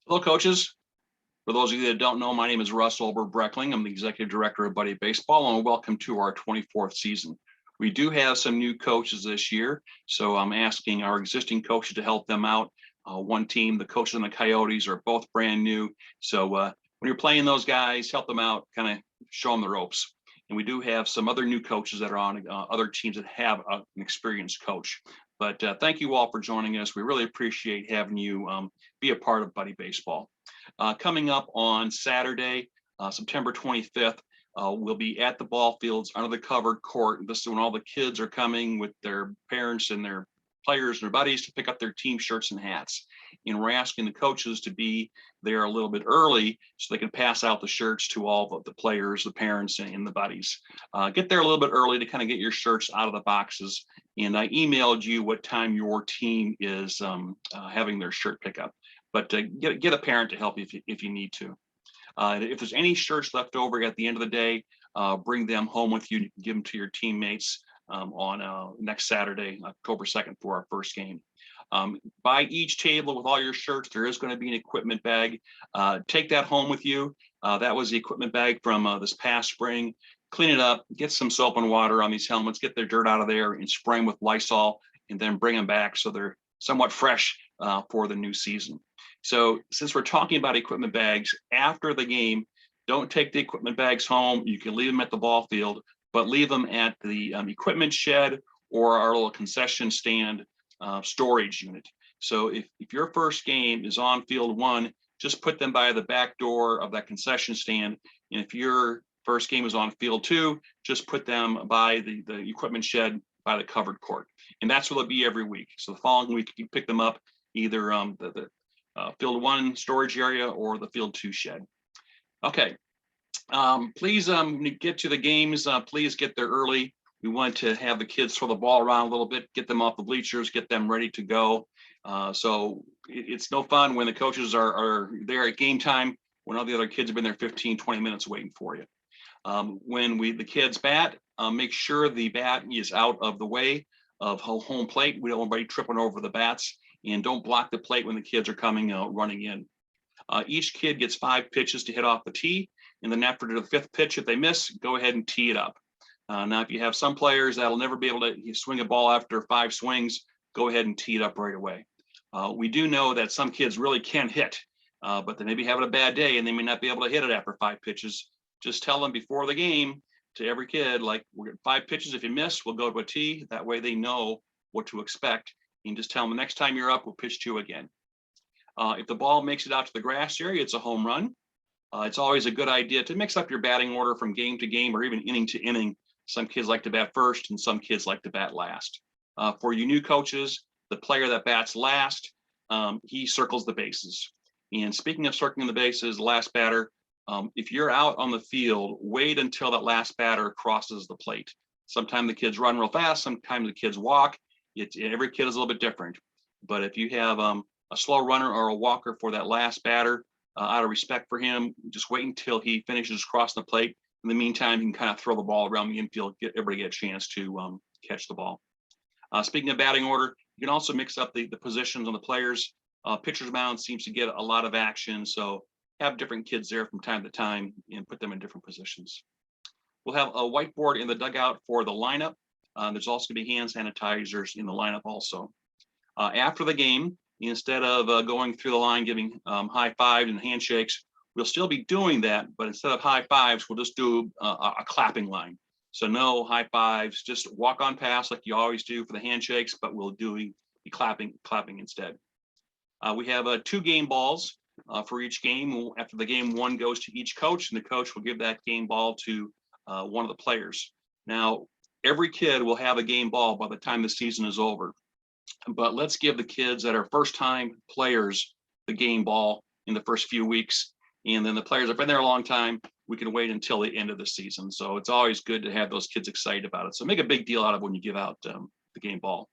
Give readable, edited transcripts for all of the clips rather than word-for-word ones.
Hello, coaches. For those of you that don't know, my name is Russ Olber-Breckling. I'm the executive director of Buddy Baseball, and welcome to our 24th season. We do have some new coaches this year, so I'm asking our existing coaches to help them out. One team, the coaches and the Coyotes, are both brand new. So when you're playing those guys, help them out, kind of show them the ropes. And we do have some other new coaches that are on other teams that have an experienced coach. But thank you all for joining us. We really appreciate having you be a part of Buddy Baseball. Coming up on Saturday, September 25th, we'll be at the ball fields under the covered court. This is when all the kids are coming with their parents and their players and their buddies to pick up their team shirts and hats. And we're asking the coaches to be there a little bit early so they can pass out the shirts to all of the players, the parents, and the buddies. Get there a little bit early to kind of get your shirts out of the boxes. And I emailed you what time your team is having their shirt pickup. But get a parent to help you if you need to. If there's any shirts left over at the end of the day, bring them home with you. You can give them to your teammates on next Saturday, October 2nd, for our first game. By each table with all your shirts, there is going to be an equipment bag. Take that home with you. That was the equipment bag from this past spring. Clean it up, get some soap and water on these helmets, get their dirt out of there and spray them with Lysol, and then bring them back so they're somewhat fresh for the new season. So since we're talking about equipment bags, after the game, don't take the equipment bags home. You can leave them at the ball field, but leave them at the equipment shed or our little concession stand storage unit. So if your first game is on field one, just put them by the back door of that concession stand. And if your first game is on field two, just put them by the equipment shed by the covered court. And that's what it'll be every week. So the following week, you pick them up either the field one storage area or the field two shed. Okay, please get to the games. Please get there early. We want to have the kids throw the ball around a little bit, get them off the bleachers, get them ready to go. So it's no fun when the coaches are there at game time when all the other kids have been there 15, 20 minutes waiting for you. When the kids bat, make sure the bat is out of the way of home plate. We don't want anybody tripping over the bats, and don't block the plate when the kids are coming running in. Each kid gets 5 pitches to hit off the tee, and then after the 5th pitch, if they miss, go ahead and tee it up. Now, if you have some players that'll never be able to swing a ball after 5 swings, go ahead and tee it up right away. We do know that some kids really can hit, but they may be having a bad day and they may not be able to hit it after 5 pitches. Just tell them before the game to every kid, like, we're getting 5 pitches. If you miss, we'll go to a tee. That way they know what to expect. You can just tell them the next time you're up, we'll pitch to you again. If the ball makes it out to the grass area, it's a home run. It's always a good idea to mix up your batting order from game to game or even inning to inning. Some kids like to bat first and some kids like to bat last. For you new coaches, the player that bats last, he circles the bases. And speaking of circling the bases, the last batter, if you're out on the field, wait until that last batter crosses the plate. Sometimes the kids run real fast, sometimes the kids walk. Every kid is a little bit different. But if you have a slow runner or a walker for that last batter, out of respect for him, just wait until he finishes crossing the plate. In the meantime, you can kind of throw the ball around the infield, everybody get a chance to catch the ball. Speaking of batting order, you can also mix up the positions on the players. Pitcher's mound seems to get a lot of action, so have different kids there from time to time and put them in different positions. We'll have a whiteboard in the dugout for the lineup. There's also going to be hand sanitizers in the lineup also. After the game, instead of going through the line giving high fives and handshakes, we'll still be doing that, but instead of high fives, we'll just do a clapping line. So no high fives, just walk on past like you always do for the handshakes, but we'll be clapping instead. We have 2 game balls for each game. After the game, 1 goes to each coach, and the coach will give that game ball to one of the players. Now, every kid will have a game ball by the time the season is over, but let's give the kids that are first-time players the game ball in the first few weeks. And then the players that have been there a long time, we can wait until the end of the season. So it's always good to have those kids excited about it. So make a big deal out of when you give out the game ball.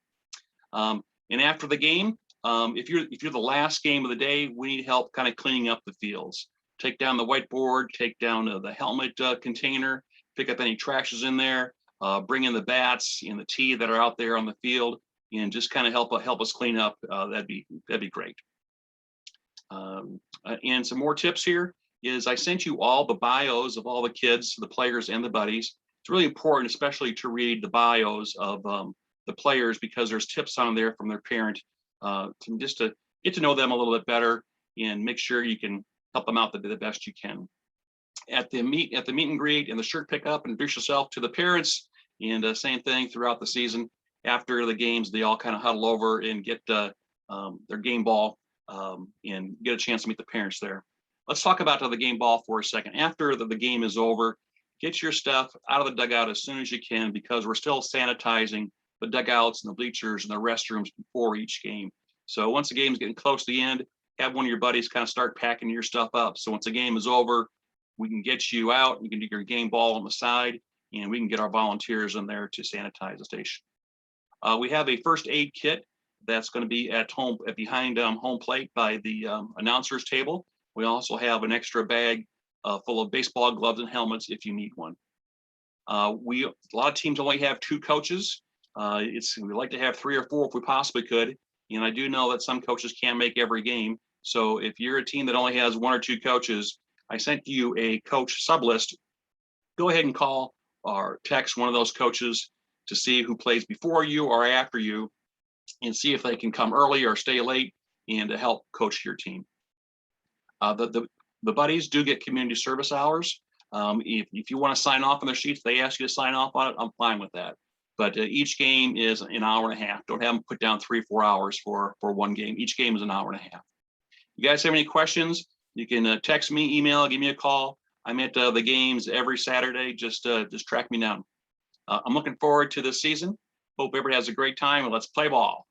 And after the game, if you're the last game of the day, we need help kind of cleaning up the fields. Take down the whiteboard, take down the helmet container, pick up any trashes in there, bring in the bats and the tee that are out there on the field, and just kind of help us clean up. That'd be great. And some more tips here is I sent you all the bios of all the kids, the players and the buddies. It's really important, especially to read the bios of the players, because there's tips on there from their parent just to get to know them a little bit better and make sure you can help them out the best you can. At the meet and greet and the shirt pickup, introduce yourself to the parents, and same thing throughout the season. After the games, they all kind of huddle over and get their game ball and get a chance to meet the parents there. Let's talk about the game ball for a second. After the game is over, get your stuff out of the dugout as soon as you can, because we're still sanitizing the dugouts and the bleachers and the restrooms before each game. So once the game's getting close to the end, have one of your buddies kind of start packing your stuff up. So once the game is over, we can get you out, you can do your game ball on the side, and we can get our volunteers in there to sanitize the station. We have a first aid kit that's going to be at home, behind home plate by the announcer's table. We also have an extra bag full of baseball gloves and helmets if you need one. A lot of teams only have 2 coaches. We like to have 3 or 4 if we possibly could. And I do know that some coaches can't make every game. So if you're a team that only has 1 or 2 coaches, I sent you a coach sub list. Go ahead and call or text one of those coaches to see who plays before you or after you, and see if they can come early or stay late and to help coach your team. The buddies do get community service hours. If you want to sign off on their sheets, they ask you to sign off on it, I'm fine with that. But each game is an hour and a half. Don't have them put down 3 or 4 hours for one game. Each game is an hour and a half. You guys have any questions? You can text me, email, give me a call. I'm at the games every Saturday. Just track me down. I'm looking forward to this season. Hope everybody has a great time, and let's play ball.